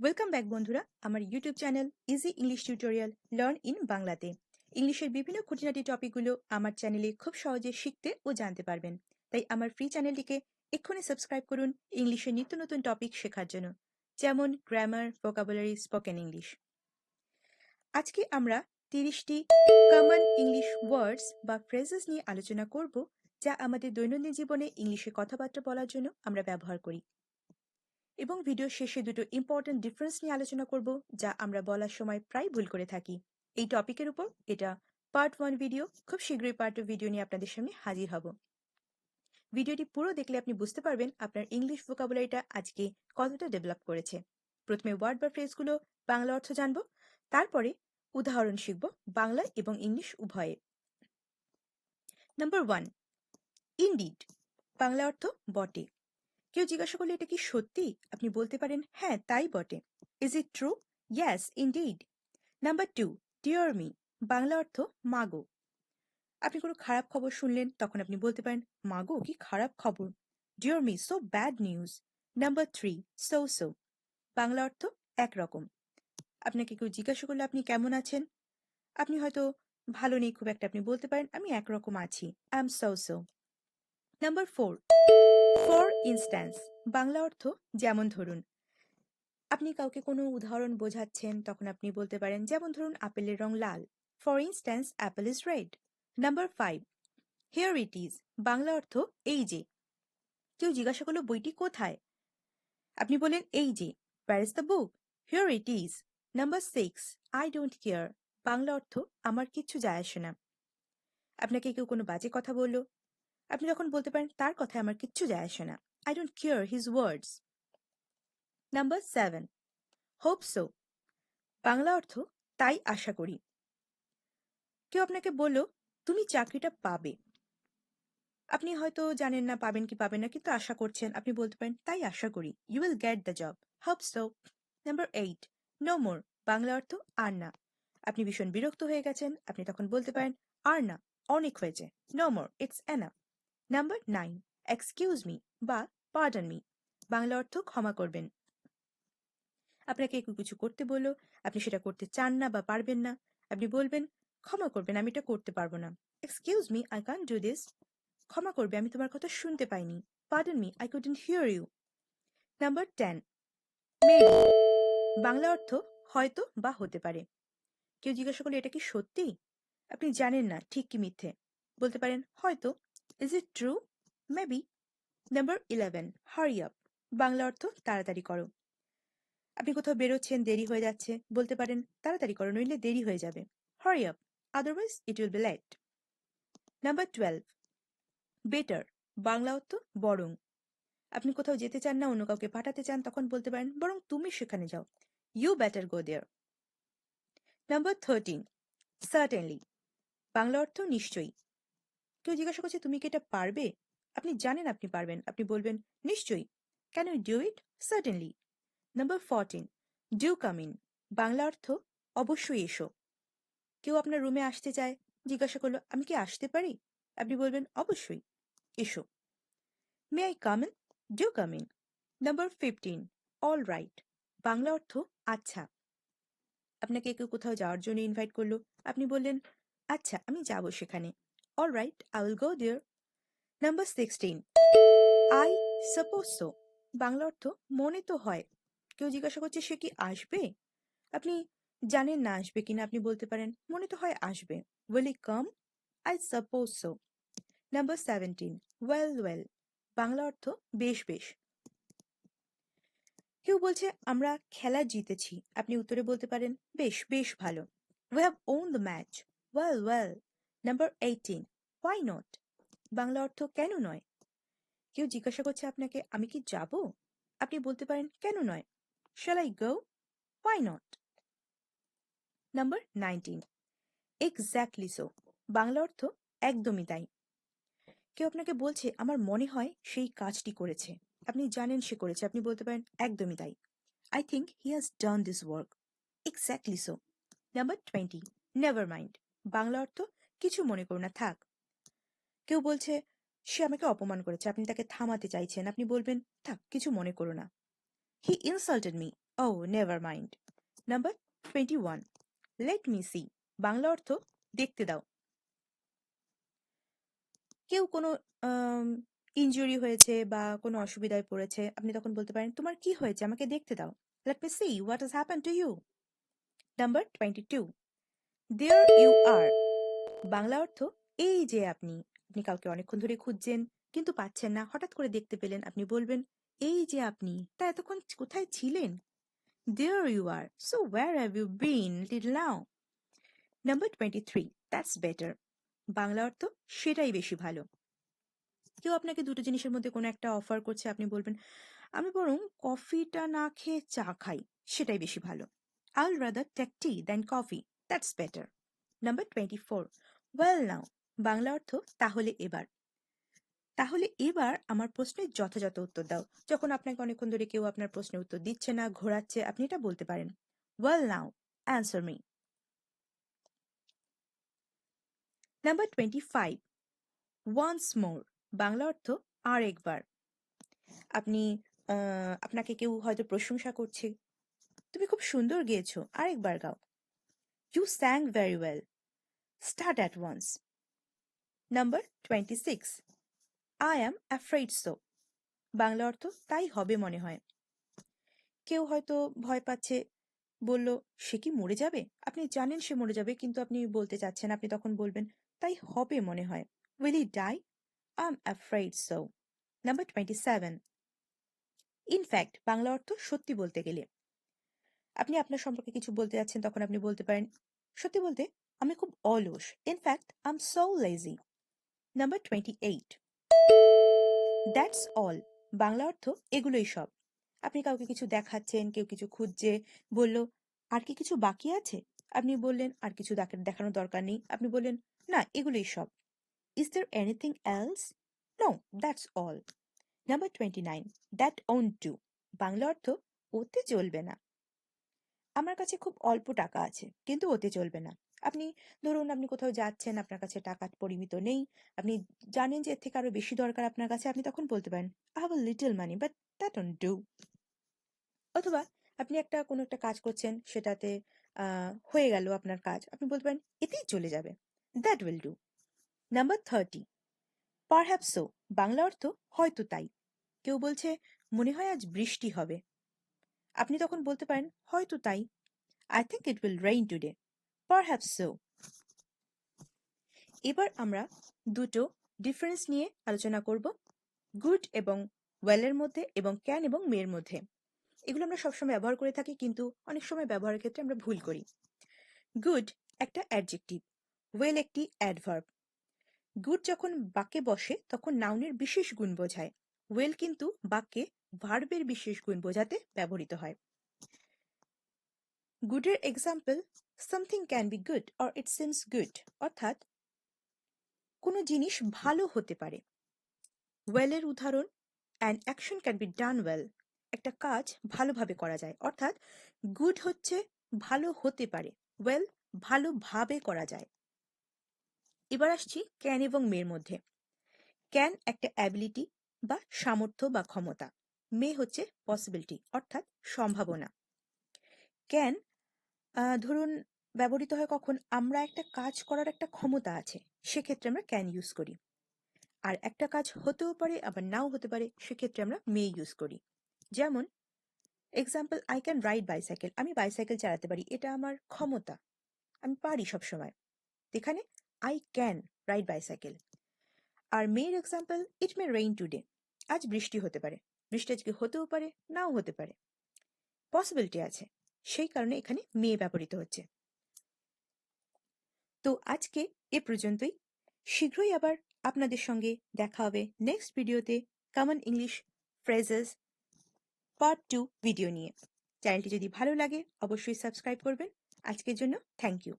Welcome back বন্ধুরা আমার YouTube channel easy English tutorial learn in বাংলাতে ইংলিশের বিভিন্ন খুঁটিনাটি টপিকগুলো আমার চ্যানেলে খুব সহজে শিখতে ও জানতে পারবেন। তাই আমার ফ্রি চ্যানেলটিকে এক্ষুনি সাবস্ক্রাইব করুন ইংলিশের নিত্য নতুন টপিক শেখার জন্য, যেমন গ্রামার, ভোকাবুলারি, স্পোকেন ইংলিশ। আজকে আমরা 30টি কমন ইংলিশ ওয়ার্ডস বা ফ্রেজেস নিয়ে আলোচনা করব, যা আমাদের দৈনন্দিন জীবনে ইংলিশে কথাবার্তা বলার জন্য আমরা ব্যবহার করি। এবং ভিডিও শেষে দুটো ইম্পর্টেন্ট ডিফারেন্স নিয়ে আলোচনা করব, যা আমরা বলার সময় প্রায় ভুল করে থাকি। এই টপিকের উপর এটা পার্ট 1 ভিডিও। খুব শীঘ্রই পার্ট 2 ভিডিও নিয়ে আপনাদের সামনে হাজির হব। ভিডিওটি পুরো দেখলে আপনি বুঝতে পারবেন আপনার ইংলিশ ভোকাবুলারিটা আজকে কতটা ডেভেলপ করেছে। প্রথমে ওয়ার্ড বা ফ্রেজগুলো বাংলা অর্থ জানবো, তারপরে উদাহরণ শিখব বাংলা এবং ইংলিশ উভয়ে। Number 1, indeed. বাংলা অর্থ বটে। কেউ জিজ্ঞাসা করলে এটা কি সত্যি, আপনি বলতে পারেন হ্যাঁ তাই বটে। Is it true? Yes indeed. Number 2, dear me. Bangla অর্থ মাগো। আপনি কোনো খারাপ খবর শুনলেন, তখন আপনি বলতে পারেন মাগো কি খারাপ খবর। Dear me, so bad news. Number 3, so so. Bangla অর্থ একরকম। আপনাকে কেউ জিজ্ঞাসা করলে আপনি কেমন আছেন, আপনি হয়তো ভালো নেই খুব একটা, আপনি বলতে পারেন আমি একরকম আছি, I am so so. Number 4, for instance. Bangla অর্থ যেমন ধরুন। আপনি কাউকে কোনো উদাহরণ বোঝাচ্ছেন, তখন আপনি বলতে পারেন যেমন ধরুন আপেলের রং লাল, for instance apple is red. Number 5, here it is. Bangla অর্থ এই যে। কেউ জিজ্ঞাসা করলো বইটি কোথায়, আপনি বলেন এই যে, where is the book, here it is. Number 6, I don't care. Bangla অর্থ আমার কিচ্ছু যায় আসে না। আপনাকে কেউ কোনো বাজে কথা বললো, আপনি তখন বলতে পারেন তার কথায় আমার কিচ্ছু যায় আসে না, I don't care his words. Number 7, hope so. Bangla অর্থ তাই আশা করি। কেউ আপনাকে বলল তুমি চাকরিটা পাবে, আপনি হয়তো জানেন না পাবেন কি পাবেন না, কিন্তু আশা করছেন, আপনি বলতে পারেন তাই আশা করি, you will get the job, hope so. Number 8, no more. Bangla অর্থ আর না। আপনি ভীষণ বিরক্ত হয়ে গেছেন, আপনি তখন বলতে পারেন আর না, অনেক হয়েছে, no more, it's enough. Number 9, excuse me বা পার্ডন মি। বাংলা অর্থ ক্ষমা করবেন। আপনাকে কেউ কিছু করতে বললো, আপনি সেটা করতে চান না বা পারবেন না, আপনি বলবেন ক্ষমা করবেন আমি এটা করতে পারবো না, excuse me I can't do this. ক্ষমা করবে আমি তোমার কথা শুনতে পাইনি, pardon me I couldn't hear you. Number 10, maybe. Bangla অর্থ হয়তো বা হতে পারে। কেউ জিজ্ঞাসা করলে এটা কি সত্যি, আপনি জানেন না ঠিক কি মিথ্যে, বলতে পারেন হয়তো, is it true, maybe. Number 11, hurry up. Bangla অর্থ তাড়াতাড়ি করো। আপনি কোথাও বেরোচ্ছেন, দেরি হয়ে যাচ্ছে, বলতে পারেন তাড়াতাড়ি করো নইলে দেরি হয়ে যাবে, hurry up, otherwise it will be late. Number 12, better. Bangla অর্থ বরং। আপনি কোথাও যেতে চান না, অন্য কাউকে পাঠাতে চান, তখন বলতে পারেন বরং তুমি সেখানে যাও, you better go there. Number 13, certainly. Bangla অর্থ নিশ্চয়ই। কেউ জিজ্ঞাসা করছে তুমি কি এটা পারবে, আপনি জানেন আপনি পারবেন, আপনি বলবেন নিশ্চয়ই, can you do it, certainly. Number 14, do come in. Bangla অর্থ অবশ্যই এসো। কেউ আপনার রুমে আসতে চায়, জিজ্ঞাসা করলো আমি কি আসতে পারি, আপনি বলবেন অবশ্যই, এসো। May I come in, do come in. Number 15, all right. Bangla অর্থ আচ্ছা। আপনাকে কেউ কোথাও যাওয়ার জন্য ইনভাইট করলো, আপনি বললেন আচ্ছা আমি যাব সেখানে, all right I will go there. Number 16, I suppose so. Bangla অর্থ মনে তো হয়। কেউ জিজ্ঞাসা করছে সে কি আসবে, আপনি জানেন না আসবে কিনা, আপনি বলতে পারেন মনে তো হয় আসবে, will he come, I suppose so. Number 17, well well. Bangla অর্থ বেশ বেশ। কেউ বলছে আমরা খেলা জিতেছি, আপনি উত্তরে বলতে পারেন বেশ বেশ ভালো, we have won the match, well well. Number 18, why not. Bangla অর্থ কেন নয়। কেউ জিজ্ঞাসা করছে আপনাকে আমি কি যাব, আপনি বলতে পারেন কেন নয়, shall I go, why not. Number 19, exactly so. Bangla অর্থ একদমই তাই। কেউ আপনাকে বলছে আমার মনে হয় সেই কাজটি করেছে, আপনি জানেন সে করেছে, আপনি বলতে পারেন একদমই তাই, I think he has done this work, exactly so. Number 20, never mind. Bangla অর্থ কিছু মনে করো না, থাক। কেউ বলছে সে আমাকে অপমান করেছে, আপনি তাকে থামাতে চাইছেন, আপনি বলবেন থাক কিছু মনে করো না, he insulted me, Oh, never mind. Number 21. Let me see. Bangla অর্থ দেখতে দাও। কেউ কোনো ইনজুরি হয়েছে বা কোনো অসুবিধায় পড়েছে, আপনি তখন বলতে পারেন, তোমার কি হয়েছে, আমাকে দেখতে দাও। Let me see what has happened to you. Number 22. There you are. Bangla অর্থ এই যে আপনি। আপনি কাউকে অনেকক্ষণ ধরে খুঁজছেন কিন্তু পাচ্ছেন না, হঠাৎ করে দেখতে পেলেন, আপনি বলবেন, এই যে আপনি, তা এতক্ষণ কোথায় ছিলেন? There you are. So where have you been till now? Number 23. That's better. Bangla অর্থ সেটাই বেশি ভালো। কেউ আপনাকে দুটো জিনিসের মধ্যে কোনো একটা অফার করছে, আপনি বলবেন, আমি বরং কফিটা না খেয়ে চা খাই, সেটাই বেশি ভালো। I'll rather take tea than coffee. That's better. Number 24. Well now. Bangla অর্থ তাহলে এবার। তাহলে এবার আমার প্রশ্নের যথাযথ উত্তর দাও। যখন আপনাকে অনেকক্ষণ ধরে কেউ আপনার প্রশ্নের উত্তর দিচ্ছে না, ঘোরাচ্ছে, আপনি এটা বলতে পারেন, Well now, answer me. Number 25. Once more. Bangla অর্থ আর একবার। আপনি আপনাকে কেউ হয়তো প্রশংসা করছে, তুমি খুব সুন্দর গেয়েছো, আরেকবার গাও। You sang very well. Start at once. Number 26. I am afraid so. Bangla অর্থ তাই হবে মনে হয়। কেউ হয়তো ভয় পাচ্ছে, বলল, সে কি মরে যাবে? আপনি জানেন সে মরে যাবে, কিন্তু আপনি বলতে চাচ্ছেন, আপনি তখন বলবেন, তাই হবে মনে হয়। Will he die? I'm afraid so. Number 27. In fact, Bangla অর্থ সত্যি বলতে গেলে। আপনি আপনার সম্পর্কে কিছু বলতে যাচ্ছেন, তখন আপনি বলতে পারেন, সত্যি বলতে আমি খুব অলস। In fact, I'm so lazy. Number 28. That's all. Bangla অর্থ এগুলোই সব। আপনি কাউকে কিছু দেখাচ্ছেন, কেউ কিছু খুঁজছে, বলল, আর কি কিছু বাকি আছে? আপনি বললেন, আর কিছু দেখানোর দরকার নেই। আপনি বললেন, না, এগুলোই সব। Is there anything else? No, that's all. Number 29. That won't do. Bangla অর্থ ওতে চলবে না। আমার কাছে খুব অল্প টাকা আছে, কিন্তু ওতে চলবে না। আপনি ধরুন আপনি কোথাও যাচ্ছেন, আপনার কাছে টাকা পরিমিত নেই, আপনি জানেন যে এর থেকে আরো বেশি দরকার আপনার কাছে, আপনি তখন বলতে পারেন, I have a little money, but that won't do. অথবা আপনি কোনো একটা কাজ করছেন, সেটাতে হয়ে গেল আপনার কাজ, আপনি বলতে পারেন, এতেই চলে যাবে। That will do. Number 30. Perhaps so. Bangla অর্থ হয়তো তাই। কেউ বলছে, মনে হয় আজ বৃষ্টি হবে। আপনি তখন বলতে পারেন, হয়তো তাই। I think it will rain today. Perhaps so. এবার আমরা দুটো ডিফারেন্স নিয়ে আলোচনা করব, গুড এবং ওয়েলের মধ্যে এবং ক্যান এবং মেয়ের মধ্যে। এগুলো আমরা সবসময় ব্যবহার করে থাকি, কিন্তু অনেক সময় ব্যবহারের ক্ষেত্রে আমরা ভুল করি। গুড একটা অ্যাডজেক্টিভ, ওয়েল একটি অ্যাডভার্ব। গুড যখন বাক্যে বসে তখন নাউনের বিশেষ গুণ বোঝায়, ওয়েল কিন্তু বাক্যে ভার্বের বিশেষ গুণ বোঝাতে ব্যবহৃত হয়। গুডের example, something can be good or it seems good, অর্থাৎ কোনো জিনিস ভালো হতে পারে। ওয়েলের উদাহরণ, an action can be done well, একটা কাজ ভালোভাবে করা যায়। অর্থাৎ গুড হচ্ছে ভালো হতে পারে, ওয়েল ভালোভাবে করা যায়। এবার আসছি ক্যান এবং মেয়ের মধ্যে। ক্যান একটা অ্যাবিলিটি বা সামর্থ্য বা ক্ষমতা, মে হচ্ছে পসিবিলিটি অর্থাৎ সম্ভাবনা। ক্যান ধরুন ব্যবহৃত হয় কখন, আমরা একটা কাজ করার একটা ক্ষমতা আছে, সেক্ষেত্রে আমরা ক্যান ইউজ করি। আর একটা কাজ হতেও পারে আবার নাও হতে পারে, সেক্ষেত্রে আমরা মে ইউজ করি। যেমন example, I can ride bicycle, আমি বাইসাইকেল চালাতে পারি, এটা আমার ক্ষমতা, আমি পারি সবসময়। এখানে আই ক্যান রাইড বাইসাইকেল। আর মেয়ের এক্সাম্পল, ইট মে রেইন টুডে, আজ বৃষ্টি হতে পারে, বৃষ্টি আজকে হতেও পারে নাও হতে পারে, পসিবিলিটি আছে, সেই কারণে এখানে মেয়ে ব্যবহৃত হচ্ছে। তো আজকে এ পর্যন্তই। শীঘ্রই আবার আপনাদের সঙ্গে দেখা হবে নেক্সট ভিডিওতে common English phrases part 2 video নিয়ে। চ্যানেলটি যদি ভালো লাগে অবশ্যই সাবস্ক্রাইব করবেন। আজকের জন্য থ্যাংক ইউ।